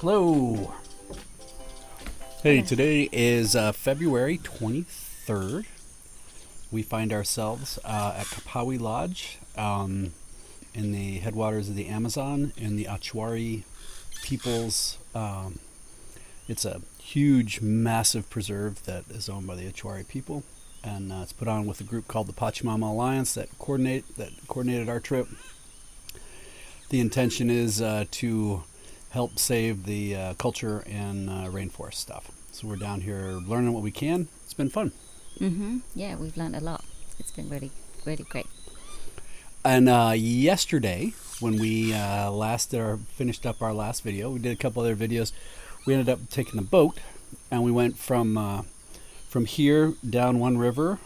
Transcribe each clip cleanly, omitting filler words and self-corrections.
Hello. Hey, today is February 23rd. We find ourselves at Kapawi Lodge in the headwaters of the Amazon in the Achuari peoples. It's a huge, massive preserve that is owned by the Achuari people, and it's put on with a group called the Pachamama Alliance that coordinated our trip. The intention is to help save the culture and rainforest stuff. So we're down here learning what we can. It's been fun. Yeah, we've learned a lot. It's been really, really great. And yesterday, when we finished up our last video, we did a couple other videos. We ended up taking the boat, and we went from here down one river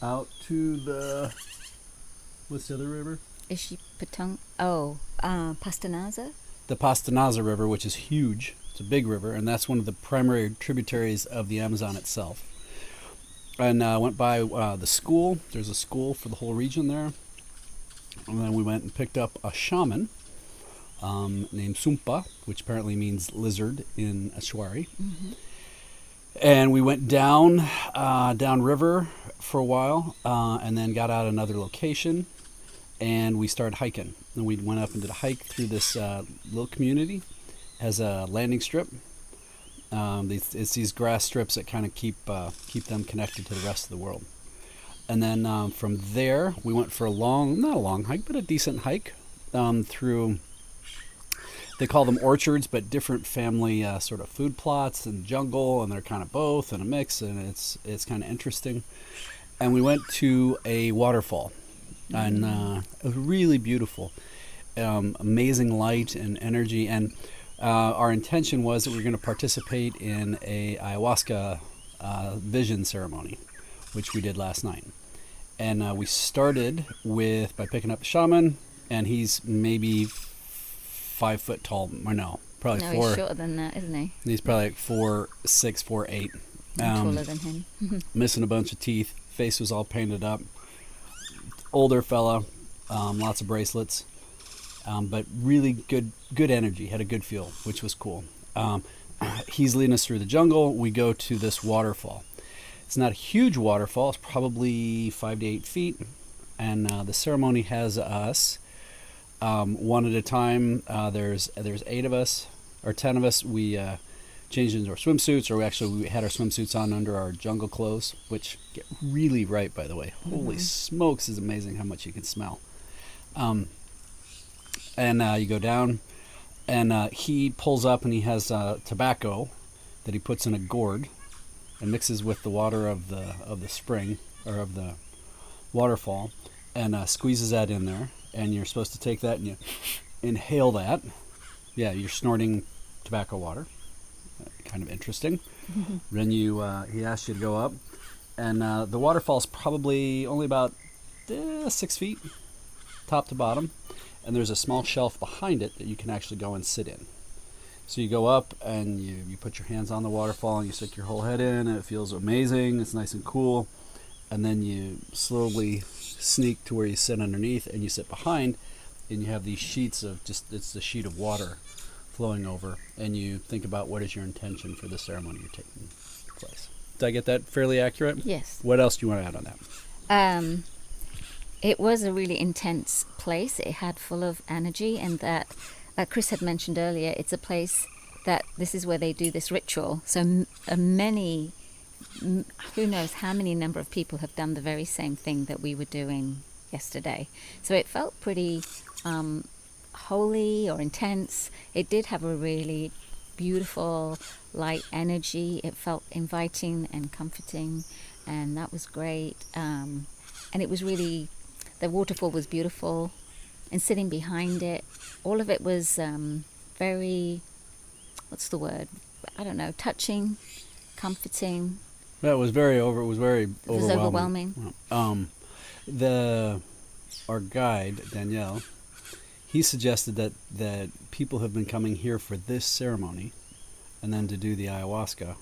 out to what's the other river? Ishipatong. Pastanaza. The Pastanaza River, which is huge. It's a big river, and that's one of the primary tributaries of the Amazon itself. And went by the school. There's a school for the whole region there. And then we went and picked up a shaman named Sumpa, which apparently means lizard in Achuari. And we went down river for a while, and then got out another location, and we started hiking. And we went up and did a hike through this little community. It has a landing strip. It's these grass strips that kind of keep them connected to the rest of the world. And then from there, we went for not a long hike, but a decent hike through, they call them orchards, but different family sort of food plots and jungle, and they're kind of both and a mix, and it's kind of interesting. And we went to a waterfall, and it was really beautiful. Amazing light and energy, and our intention was that we were going to participate in a ayahuasca vision ceremony, which we did last night. And we started by picking up a shaman, and he's maybe 5 foot tall. Or no, probably No, four. he's shorter than that, isn't he? He's probably like 4'6", 4'8". I'm taller than him. Missing a bunch of teeth. Face was all painted up. Older fella, lots of bracelets, but really good energy. Had a good feel, which was cool. He's leading us through the jungle. We go to this waterfall. It's not a huge waterfall. It's probably 5 to 8 feet, and the ceremony has us one at a time. There's 8 of us or 10 of us. We changed into our swimsuits, or we had our swimsuits on under our jungle clothes, which get really ripe, by the way. Holy smokes, is amazing how much you can smell. And you go down, and he pulls up, and he has tobacco that he puts in a gourd and mixes with the water of the spring, or of the waterfall, and squeezes that in there. And you're supposed to take that and you inhale that. Yeah, you're snorting tobacco water. Kind of interesting. Then he asks you to go up, and the waterfall's probably only about 6 feet, top to bottom, and there's a small shelf behind it that you can actually go and sit in. So you go up, and you put your hands on the waterfall, and you stick your whole head in, and it feels amazing. It's nice and cool. And then you slowly sneak to where you sit underneath, and you sit behind, and you have these sheets of it's the sheet of water flowing over, and you think about what is your intention for the ceremony you're taking place. Did I get that fairly accurate? Yes. What else do you want to add on that? It was a really intense place. It had full of energy, and that Chris had mentioned earlier, it's a place that this is where they do this ritual. So many, who knows how many number of people have done the very same thing that we were doing yesterday. So it felt pretty holy or intense. It did have a really beautiful light energy. It felt inviting and comforting, and that was great. And it was really, the waterfall was beautiful, and sitting behind it, all of it was very, what's the word? I don't know, touching, comforting. That was very It was overwhelming. Our guide, Danielle, he suggested that people have been coming here for this ceremony, and then to do the ayahuasca,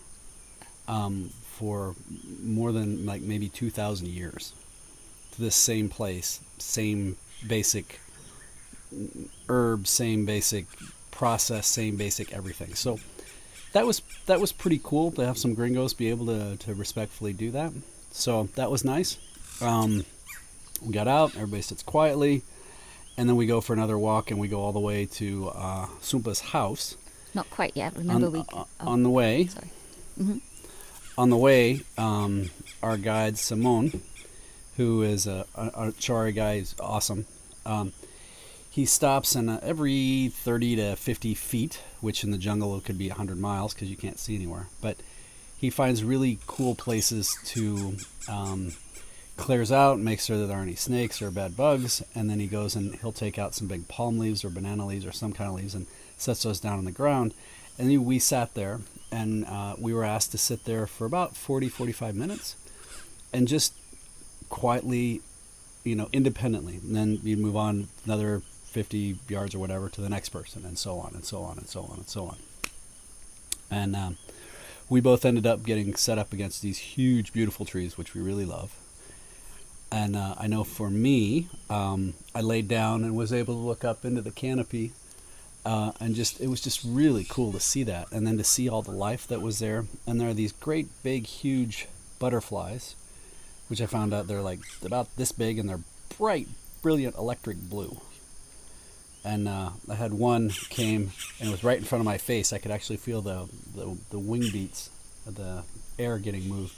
for more than like maybe 2,000 years, to this same place, same basic herbs, same basic process, same basic everything. So that was pretty cool to have some gringos be able to respectfully do that. So that was nice. We got out, everybody sits quietly, and then we go for another walk, and we go all the way to Sumpa's house. Not quite yet. Remember, on the way. Sorry. Mm-hmm. On the way, our guide Simone, who is a Chari guy, is awesome. He stops, and every 30 to 50 feet, which in the jungle it could be 100 miles because you can't see anywhere, but he finds really cool places to clears out, makes sure that there aren't any snakes or bad bugs, and then he goes and he'll take out some big palm leaves or banana leaves or some kind of leaves and sets those down on the ground. And then we sat there, and we were asked to sit there for about 40-45 minutes and just quietly, independently. And then you'd move on another 50 yards or whatever to the next person, and so on and so on and so on and so on. And we both ended up getting set up against these huge, beautiful trees, which we really love. And I know for me, I laid down and was able to look up into the canopy, and it was just really cool to see that, and then to see all the life that was there. And there are these great, big, huge butterflies, which I found out they're like about this big, and they're bright, brilliant electric blue. And I had one came, and it was right in front of my face. I could actually feel the wing beats of the air getting moved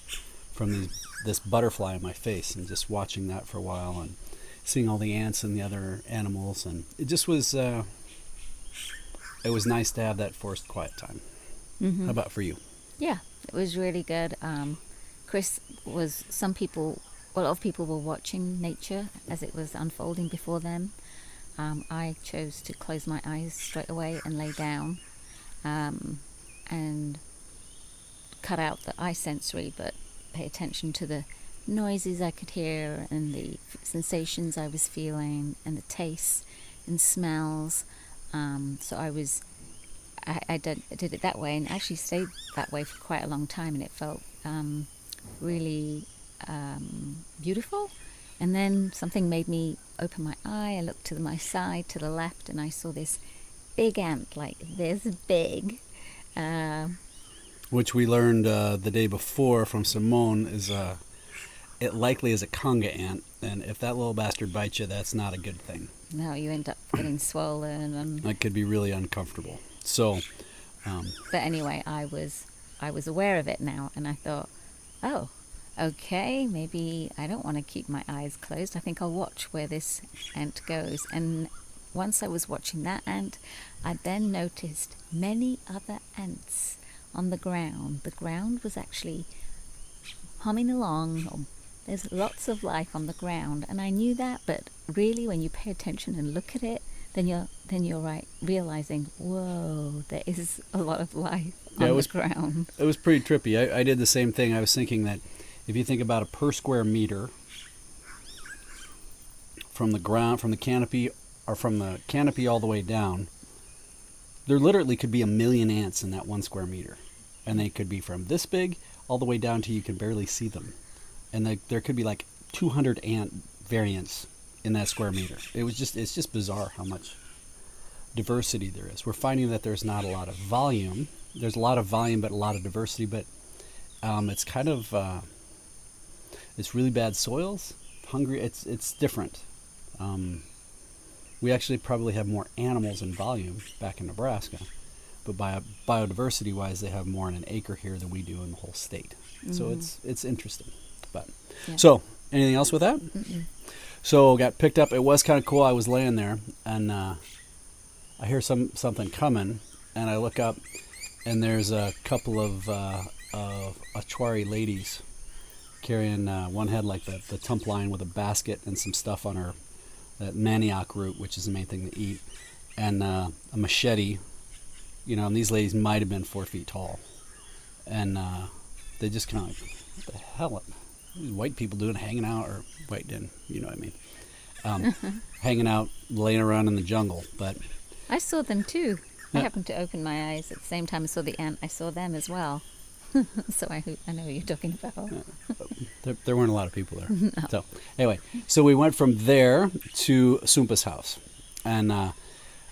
from this butterfly in my face, and just watching that for a while and seeing all the ants and the other animals, and it just was it was nice to have that forced quiet time. Mm-hmm. How about for you? Yeah, it was really good. Chris was a lot of people were watching nature as it was unfolding before them. I chose to close my eyes straight away and lay down, and cut out the eye sensory, but pay attention to the noises I could hear and the sensations I was feeling and the tastes and smells. So I did it that way, and actually stayed that way for quite a long time, and it felt really beautiful. And then something made me open my eye. I looked to my side, to the left, and I saw this big ant, like this big. Which we learned the day before from Simone is it likely is a conga ant, and if that little bastard bites you, that's not a good thing. No, you end up getting swollen, and that could be really uncomfortable. So, but anyway, I was aware of it now, and I thought, oh, okay, maybe I don't want to keep my eyes closed. I think I'll watch where this ant goes. And once I was watching that ant, I then noticed many other ants on the ground. The ground was actually humming along. There's lots of life on the ground, and I knew that, but really when you pay attention and look at it, then you're right, realizing, whoa, there is a lot of life on the ground. It was pretty trippy. I did the same thing. I was thinking that if you think about a per square meter from the ground, from the canopy, or from the canopy all the way down, there literally could be 1 million ants in that 1 square meter. And they could be from this big all the way down to you can barely see them. And there could be like 200 ant variants in that square meter. It's just bizarre how much diversity there is. We're finding that there's not a lot of volume. There's a lot of volume, but a lot of diversity. But it's kind of it's really bad soils. Hungry. It's different. We actually probably have more animals in volume back in Nebraska, but biodiversity-wise, they have more in an acre here than we do in the whole state. Mm-hmm. So it's interesting. But yeah. So anything else with that? Mm-mm. So got picked up. It was kind of cool. I was laying there, and I hear something coming, and I look up, and there's a couple of Achwari ladies carrying one had like the tump line with a basket and some stuff on her, that manioc root, which is the main thing to eat, and a machete. And these ladies might have been 4 feet tall, and they just kind of like, what the hell are these white people doing, hanging out, or white didn't, you know what I mean, hanging out, laying around in the jungle. But I saw them too. Yeah. I happened to open my eyes at the same time I saw the ant. I saw them as well. So I know what you're talking about. There weren't a lot of people there. No. So anyway, so we went from there to Sumpa's house, and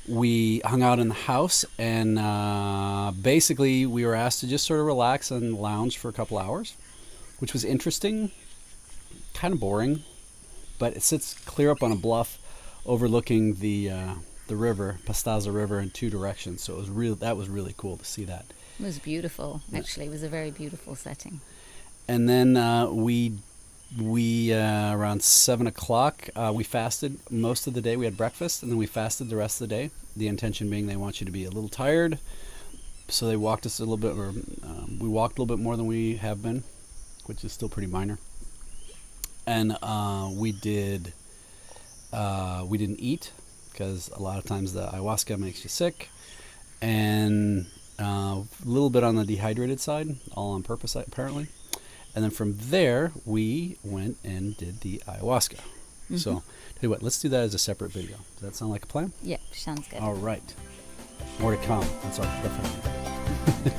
we hung out in the house, and basically we were asked to just sort of relax and lounge for a couple hours, which was interesting, kind of boring, but it sits clear up on a bluff overlooking the river, Pastaza River, in two directions. So that was really cool to see that. It was beautiful. Actually, it was a very beautiful setting. And then we around 7 o'clock, we fasted most of the day. We had breakfast, and then we fasted the rest of the day. The intention being they want you to be a little tired, so they walked us a little bit, or we walked a little bit more than we have been, which is still pretty minor. And we didn't eat because a lot of times the ayahuasca makes you sick, and a little bit on the dehydrated side, all on purpose apparently. And then from there, we went and did the ayahuasca. Mm-hmm. So, tell you what, let's do that as a separate video. Does that sound like a plan? Yep, sounds good. All right. More to come. That's our definitely.